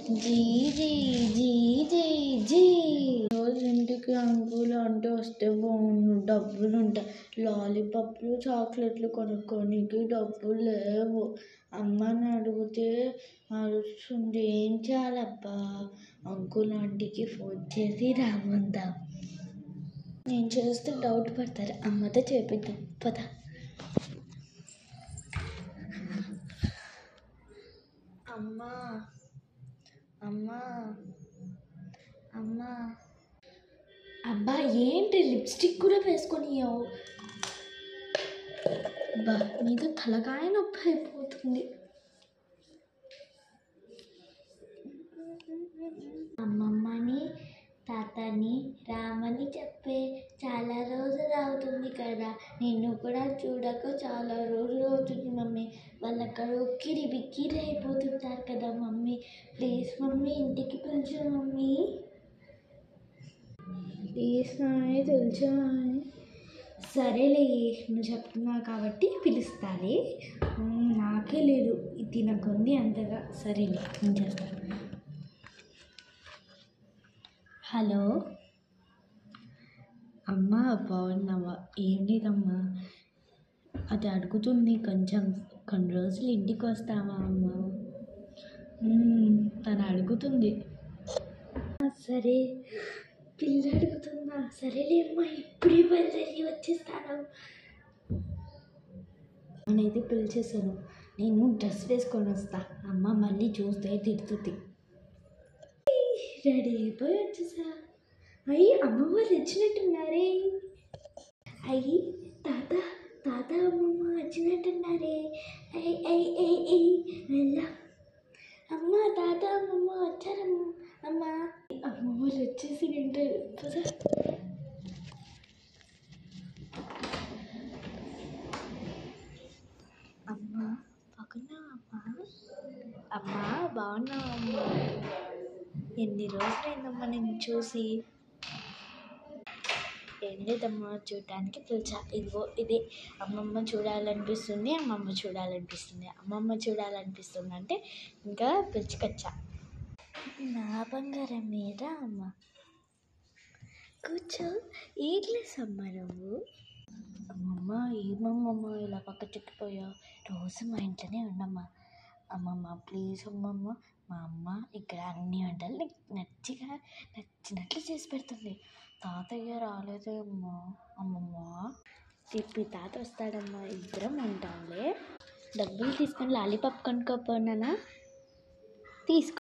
G జీ జీ జీ జీ రోజు ఇంటికి అంకుల్ అంటే వస్తే బాగుండు, డబ్బులు ఉంటాయి. లాలీపాప్లు చాక్లెట్లు కొనుక్కోనికి డబ్బులు లేవు. అమ్మని అడిగితే అరుస్తుంది. ఏం చేయాలబ్బా? అంకుల్ ఆంటీకి ఫోన్ చేసి రామందాం. నేను చేస్తే డౌట్ పడతారు. అమ్మతో చేపిద్దాం పద. అమ్మా అమ్మా అమ్మా. అబ్బా ఏంటి లిప్స్టిక్ కూడా వేసుకొనియావు? అబ్బా నీతో తలకాయ నొప్పి అయిపోతుంది. అమ్మమ్మని తాతని రామని చెప్పే. చాలా రోజులు అవుతుంది కదా, నిన్ను కూడా చూడక చాలా రోజులు అవుతుంది మమ్మీ. వాళ్ళు అక్కడ ఉక్కిరి బిక్కిరి అయిపోతుంటారు కదా మమ్మీ. ప్లీజ్ మమ్మీ ఇంటికి పిలిచు మమ్మీ. ప్లీజ్ నాయ్ తెలుసు. సరేలే నువ్వు చెప్తున్నావు కాబట్టి పిలుస్తాలే. నాకే లేదు తినకుంది అంతగా. సరేలే నేను చేస్తాను. హలో అమ్మా, బాగున్నావా? ఏం లేదమ్మా, అది అడుగుతుంది. కొన్ని రోజులు ఇంటికి వస్తావా అమ్మా? తను అడుగుతుంది. సరే పిల్ల అడుగుతుందా? సరేలే అమ్మా, ఇప్పుడే బయలుదేరి వచ్చేస్తాను. నేనైతే పిలిచేసాను. నేను డ్రెస్ వేసుకొని వస్తా. అమ్మ మళ్ళీ చూస్తే తిడుతుంది. రెడీ అయిపోయి వచ్చేసా. అయ్యి అమ్మ వాళ్ళు వచ్చినట్టున్నారే. అయ్యి తాత తాత అమ్మమ్మ వచ్చినట్టున్నారే. అయ్యి అయ్యి అయ్యి అయ్యి వెళ్ళా. అమ్మ తాత అమ్మమ్మ వచ్చారమ్మ. అమ్మ అమ్మ వాళ్ళు వచ్చేసి వింటారు. అమ్మ బాగున్నావమ్మా? అమ్మ బాగున్నావమ్మా? ఎన్ని రోజులైందమ్మా నేను చూసి. ఏం లేదమ్మా, చూడటానికి పిలిచా. ఇదిగో ఇదే అమ్మమ్మ చూడాలనిపిస్తుంది, అమ్మమ్మ చూడాలనిపిస్తుంది, అమ్మమ్మ చూడాలనిపిస్తుంది అంటే ఇంకా పిలుచుకొచ్చా. నా బంగారం మీద అమ్మ. కూర్చో. ఏ క్లాస్ అమ్మ నువ్వు? అమ్మమ్మ ఏమమ్మమ్మ ఇలా పక్క చుట్టిపోయా? రోజు మా ఇంట్లోనే ఉండమ్మా. అమ్మమ్మ ప్లీజ్ అమ్మమ్మ. మా అమ్మ ఇక్కడ అన్ని వంటలు నచ్చినట్లు చేసి పెడుతుంది. తాతయ్య రాలేదే అమ్మా. అమ్మమ్మ చెప్పి తాత వస్తాడమ్మా, ఇద్దరం ఉంటాంలే. డబ్బులు తీసుకొని లాలీపాప్ కొనుక్కోపోనానా? తీసుకో.